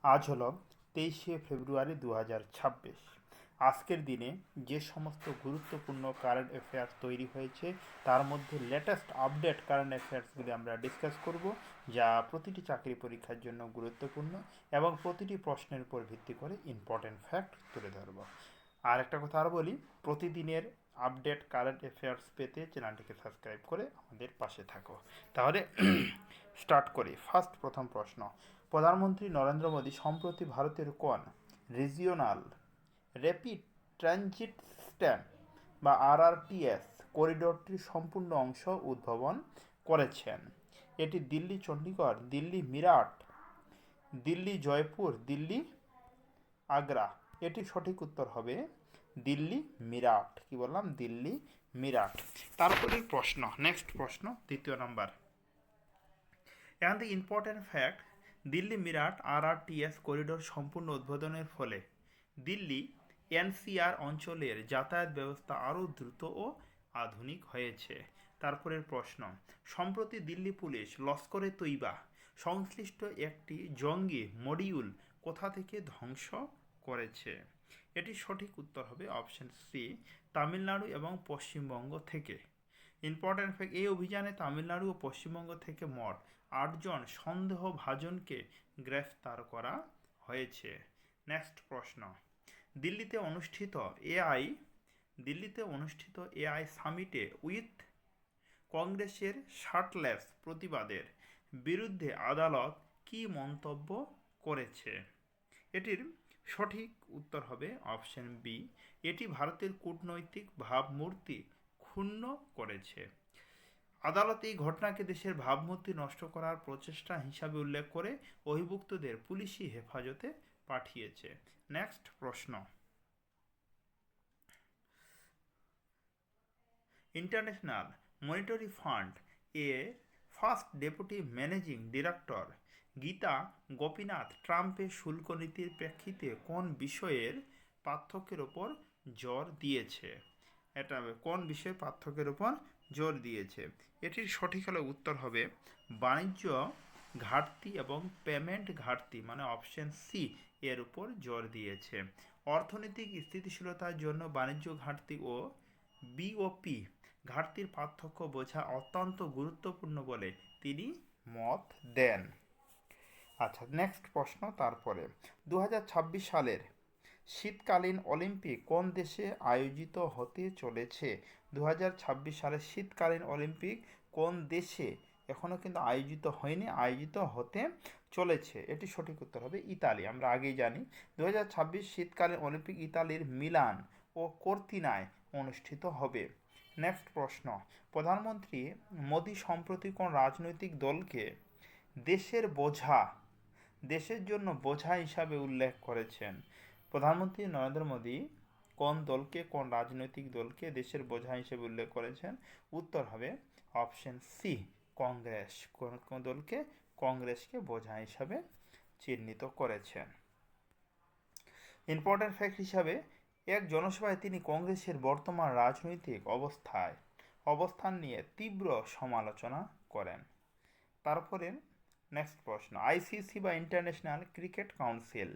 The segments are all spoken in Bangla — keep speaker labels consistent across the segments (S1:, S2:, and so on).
S1: আজ হলো 23শে ফেব্রুয়ারি 2026। আজকের দিনে যে সমস্ত গুরুত্বপূর্ণ কারেন্ট অ্যাফেয়ার্স তৈরি হয়েছে তার মধ্যে লেটেস্ট আপডেট কারেন্ট অ্যাফেয়ার্সগুলি আমরা ডিসকাস করব, যা প্রতিটি চাকরি পরীক্ষার জন্য গুরুত্বপূর্ণ এবং প্রতিটি প্রশ্নের উপর ভিত্তি করে ইম্পর্টেন্ট ফ্যাক্ট তুলে ধরব। আর একটা কথা আর বলি, প্রতিদিনের আপডেট কারেন্ট অ্যাফেয়ার্স পেতে চ্যানেলটিকে সাবস্ক্রাইব করে আমাদের পাশে থাকো। তাহলে স্টার্ট করি। প্রথম প্রশ্ন, প্রধানমন্ত্রী নরেন্দ্র মোদী সম্প্রতি ভারতের কোন রিজিওনাল র্যাপিড ট্রানজিট সিস্টেম বা আরআরটিএস করিডোরটির সম্পূর্ণ অংশ উদ্ভাবন করেছেন? এটি দিল্লি চণ্ডীগড়, দিল্লি মিরাট, দিল্লি জয়পুর, দিল্লি আগ্রা। এটি সঠিক উত্তর হবে দিল্লি মিরাট। কি বললাম? দিল্লি মিরাট। তারপরে প্রশ্ন, নেক্সট প্রশ্ন, দ্বিতীয় নাম্বার। এখান থেকে important fact, Delhi Meerut RRTS corridor সম্পূর্ণ উদ্বোধনের ফলে দিল্লি এনসিআর অঞ্চলের যাতায়াত ব্যবস্থা আরও দ্রুত ও আধুনিক হয়েছে। তারপরের প্রশ্ন, সম্প্রতি দিল্লি পুলিশ লস্করে তৈবা সংশ্লিষ্ট একটি জঙ্গি মডিউল কোথা থেকে ধ্বংস করেছে? এটি সঠিক উত্তর হবে অপশন সি, তামিলনাড়ু এবং পশ্চিমবঙ্গ থেকে। ইম্পর্টেন্ট ফ্যাক্ট, এই অভিযানে তামিলনাড়ু ও পশ্চিমবঙ্গ থেকে মোট 8জন সন্দেহভাজনকে গ্রেফতার করা হয়েছে। নেক্সট প্রশ্ন, দিল্লিতে অনুষ্ঠিত এআই সামিটে উইথ কংগ্রেসের শার্টলেস প্রতিবাদের বিরুদ্ধে আদালত কী মন্তব্য করেছে? এটির সঠিক উত্তর হবে অপশন বি, এটি ভারতের কূটনৈতিক ভাবমূর্তি ক্ষুণ্ণ করেছে। আদালত এই ঘটনাকে দেশের ভাবমূর্তি নষ্ট করার প্রচেষ্টা হিসাবে উল্লেখ করে অভিযুক্তদের পুলিশি হেফাজতে পাঠিয়েছে। নেক্সট প্রশ্ন, ইন্টারন্যাশনাল মনিটারি ফান্ড এর first deputy managing director Gita Gopinath ট্রাম্পের শুল্ক নীতির প্রেক্ষিতে কোন বিষয়ের পার্থক্যের ওপর জোর দিয়েছে? এটা কোন বিষয়ে পার্থক্যের উপর জোর দিয়েছে? এটির সঠিক হলে উত্তর হবে বাণিজ্য ঘাটতি এবং পেমেন্ট ঘাটতি, মানে অপশন সি এর উপর জোর দিয়েছে। অর্থনৈতিক স্থিতিশীলতার জন্য বাণিজ্য ঘাটতি ও বিওপি ঘাটতির পার্থক্য বোঝা অত্যন্ত গুরুত্বপূর্ণ বলে তিনি মত দেন। আচ্ছা, নেক্সট প্রশ্ন। তারপরে 2026 সালের শীতকালীন অলিম্পিক কোন দেশে আয়োজিত হতে চলেছে? 2026 সালের শীতকালীন অলিম্পিক কোন দেশে এখনও কিন্তু আয়োজিত হয়নি, আয়োজিত হতে চলেছে? এটি সঠিক উত্তর হবে ইতালি। আমরা আগেই জানি 2026 শীতকালীন অলিম্পিক ইতালির মিলান ও কর্তিনায় অনুষ্ঠিত হবে। নেক্সট প্রশ্ন, প্রধানমন্ত্রী মোদী সম্প্রতি কোন রাজনৈতিক দলকে দেশের জন্য বোঝা হিসাবে উল্লেখ করেছেন? প্রধানমন্ত্রী নরেন্দ্র মোদী কোন রাজনৈতিক দলকে দেশের বোঝা হিসেবে উল্লেখ করেছেন? উত্তর হবে অপশন সি, কংগ্রেস। কোন দলকে? কংগ্রেসকে বোঝা হিসাবে চিহ্নিত করেছেন। ইম্পর্টেন্ট ফ্যাক্ট হিসাবে, এক জনসভায় তিনি কংগ্রেসের বর্তমান রাজনৈতিক অবস্থান নিয়ে তীব্র সমালোচনা করেন। তারপরে নেক্সট প্রশ্ন, আইসিসি বা ইন্টারন্যাশনাল ক্রিকেট কাউন্সিল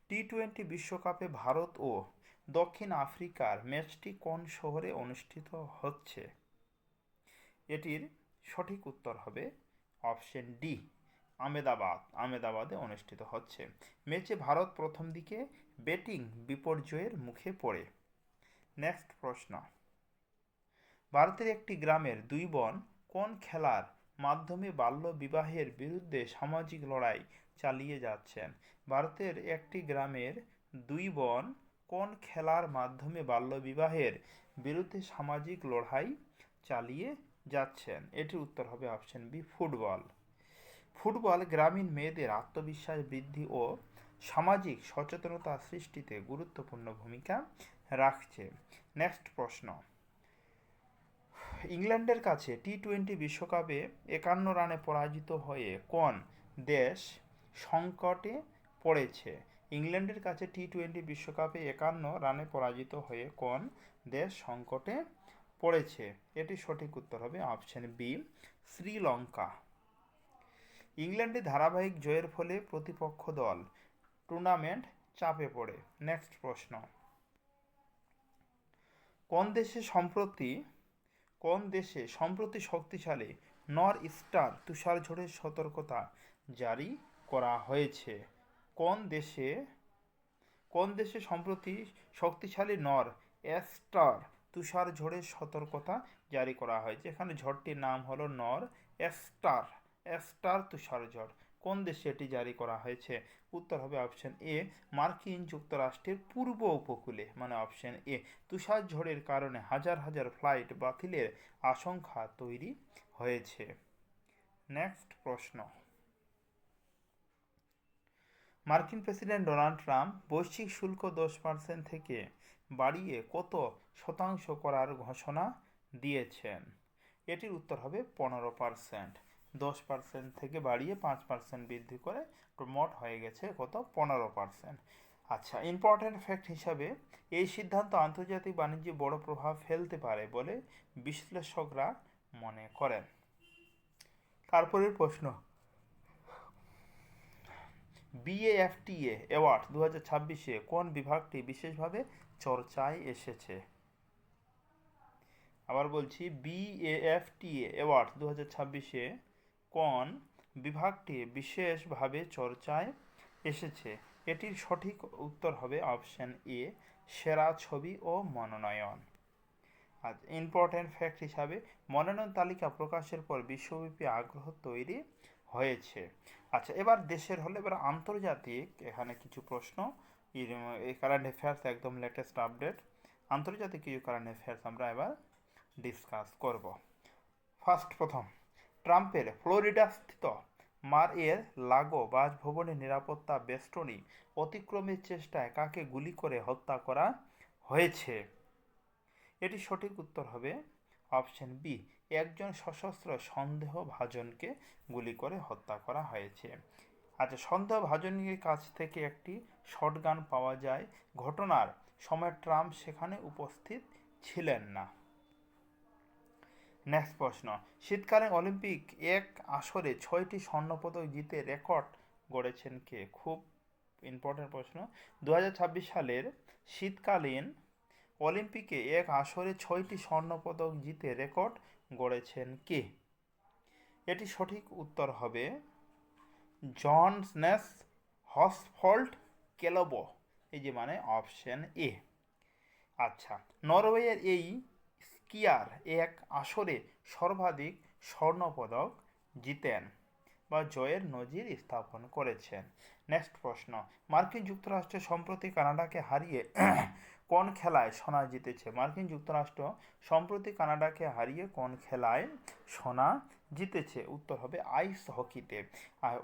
S1: টি-20 বিশ্বকাপে ভারত ও দক্ষিণ আফ্রিকার ম্যাচটি কোন শহরে অনুষ্ঠিত হচ্ছে? এটির সঠিক উত্তর হবে অপশন ডি, আমেদাবাদে অনুষ্ঠিত হচ্ছে। ম্যাচে ভারত প্রথম দিকে ব্যাটিং বিপর্যয়ের মুখে পড়ে। নেক্সট প্রশ্ন, ভারতের একটি গ্রামের 2 বোন কোন খেলার মাধ্যমে বাল্য বিবাহের বিরুদ্ধে সামাজিক লড়াই চালিয়ে যাচ্ছেন? ভারতের একটি গ্রামের 2 বোন কোন খেলার মাধ্যমে বাল্য বিবাহের বিরুদ্ধে সামাজিক লড়াই চালিয়ে যাচ্ছেন? এটির উত্তর হবে অপশন বি, ফুটবল গ্রামীণ মেয়েদের আত্মবিশ্বাস বৃদ্ধি ও সামাজিক সচেতনতা সৃষ্টিতে গুরুত্বপূর্ণ ভূমিকা রাখছে। নেক্সট প্রশ্ন, ইংল্যান্ডের কাছে টি-20 বিশ্বকাপে 51 রানে পরাজিত হয়ে কোন দেশ সংকটে পড়েছে? ইংল্যান্ডের কাছে টি-20 বিশ্বকাপে 51 রানে পরাজিত হয়ে কোন দেশ সংকটে পড়েছে? এটি সঠিক উত্তর হবে অপশন বি, শ্রীলঙ্কা। ইংল্যান্ডে ধারাবাহিক জয়ের ফলে প্রতিপক্ষ দল টুর্নামেন্ট চাপে পড়ে। নেক্সট প্রশ্ন, কোন দেশে সম্প্রতি শক্তিশালী নর ইস্টার তুষারঝড়ের সতর্কতা জারি করা হয়েছে? কোন দেশে সম্প্রতি শক্তিশালী নর এস্টার তুষারঝড়ের সতর্কতা জারি করা হয়েছে? এখানে ঝড়টির নাম হলো নর এস্টার তুষারঝড়। কোন দেশে এটি জারি করা হয়েছে? উত্তর হবে অপশন এ, মার্কিন যুক্তরাষ্ট্রের পূর্ব উপকূলে, মানে অপশন এ। তুষারঝড়ের কারণে হাজার হাজার ফ্লাইট বাতিলের আশঙ্কা তৈরি হয়েছে। নেক্সট প্রশ্ন, মার্কিন প্রেসিডেন্ট ডোনাল্ড ট্রাম্প বৈশ্বিক শুল্ক 10% থেকে বাড়িয়ে কত শতাংশ করার ঘোষণা দিয়েছেন? এটির উত্তর হবে 15%। 10% থেকে বাড়িয়ে 5% বৃদ্ধি করে মোট হয়ে গেছে কত? 15%। আচ্ছা, ইম্পর্টেন্ট ফ্যাক্ট হিসাবে এই সিদ্ধান্ত আন্তর্জাতিক বাণিজ্যে বড় প্রভাব ফেলতে পারে বলে বিশ্লেষকরা মনে করেন। তারপরের প্রশ্ন, BAFTA অ্যাওয়ার্ড 2026-এ কোন বিভাগটি বিশেষভাবে চর্চায় এসেছে? আবার বলছি, BAFTA অ্যাওয়ার্ড 2026-এ কোন বিভাগটি বিশেষভাবে চর্চায় এসেছে? এটির সঠিক উত্তর হবে অপশন এ, সেরা ছবি ও মনোনয়ন। আর ইম্পর্টেন্ট ফ্যাক্ট হিসাবে মনোনয়ন তালিকা প্রকাশের পর বিশ্বব্যাপী আগ্রহ তৈরি হয়েছে। আচ্ছা, এবার দেশের হলে এবার আন্তর্জাতিক, এখানে কিছু প্রশ্ন, এই কারেন্ট অ্যাফেয়ার্স একদম লেটেস্ট আপডেট, আন্তর্জাতিক কিছু কারেন্ট অ্যাফেয়ার্স আমরা এবার ডিসকাস করব। প্রথম, ট্রাম্পের ফ্লোরিডাস্থিত মার-এর লাগো বাসভবনের নিরাপত্তা বেষ্টনী অতিক্রমের চেষ্টায় কাকে গুলি করে হত্যা করা হয়েছে? এটি সঠিক উত্তর হবে অপশন বি, একজন সশস্ত্র সন্দেহভাজনকে গুলি করে হত্যা করা হয়েছে। আচ্ছা, সন্দেহভাজনের কাছ থেকে একটি শটগান পাওয়া যায়। ঘটনার সময় ট্রাম্প সেখানে উপস্থিত ছিলেন না। নেক্সট প্রশ্ন, শীতকালীন অলিম্পিক এক আসরে 6টি স্বর্ণপদক জিতে রেকর্ড গড়েছেন কে? খুব ইম্পর্টেন্ট প্রশ্ন। 2026 সালের শীতকালীন অলিম্পিকে এক আসরে 6টি স্বর্ণপদক জিতে রেকর্ড গড়েছেন কে? এটি সঠিক উত্তর হবে জোহানেস হসফল্ড কেলবো, এই যে মানে অপশন এ। আচ্ছা, নরওয়ের এই স্কিয়ার এক আসরে সর্বাধিক স্বর্ণপদক জিতেন বা জয়ের নজির স্থাপন করেছেন। নেক্সট প্রশ্ন, মার্কিন যুক্তরাষ্ট্র সম্প্রতি কানাডাকে হারিয়ে কোন খেলায় সোনা জিতেছে? মার্কিন যুক্তরাষ্ট্র সম্প্রতি কানাডাকে হারিয়ে কোন খেলায় সোনা জিতেছে? উত্তর হবে আইস হকিতে। আর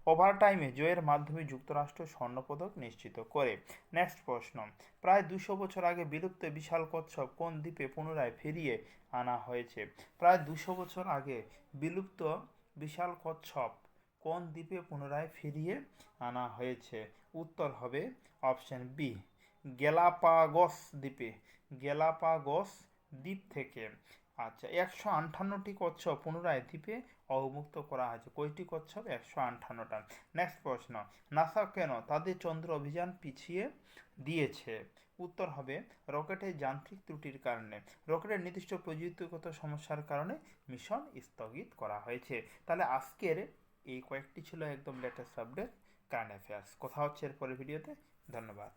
S1: ওভারটাইমে জয়ের মাধ্যমে যুক্তরাষ্ট্র স্বর্ণপদক নিশ্চিত করে। নেক্সট প্রশ্ন, প্রায় 200 বছর আগে বিলুপ্ত বিশাল কচ্ছপ কোন দ্বীপে পুনরায় ফিরিয়ে আনা হয়েছে? প্রায় 200 বছর আগে বিলুপ্ত বিশাল কচ্ছপ কোন দ্বীপে পুনরায় ফিরিয়ে আনা হয়েছে? উত্তর হবে অপশন বি, গ্যালাপাগোস দ্বীপে, গ্যালাপাগোস দ্বীপ থেকে। আচ্ছা, 158টি কচ্ছপ পুনরায় দ্বীপে অবমুক্ত করা হয়েছে। কয়টি কচ্ছপ? 158টা। নেক্সট প্রশ্ন, নাসা কেন তাদের চন্দ্র অভিযান পিছিয়ে দিয়েছে? উত্তর হবে রকেটের যান্ত্রিক ত্রুটির কারণে। রকেটের নির্দিষ্ট প্রযুক্তিগত সমস্যার কারণে মিশন স্থগিত করা হয়েছে। তাহলে আজকের এই কয়েকটি ছিল একদম লেটেস্ট আপডেট কারেন্ট অ্যাফেয়ার্স। কথা হচ্ছে এর পরের ভিডিওতে। ধন্যবাদ।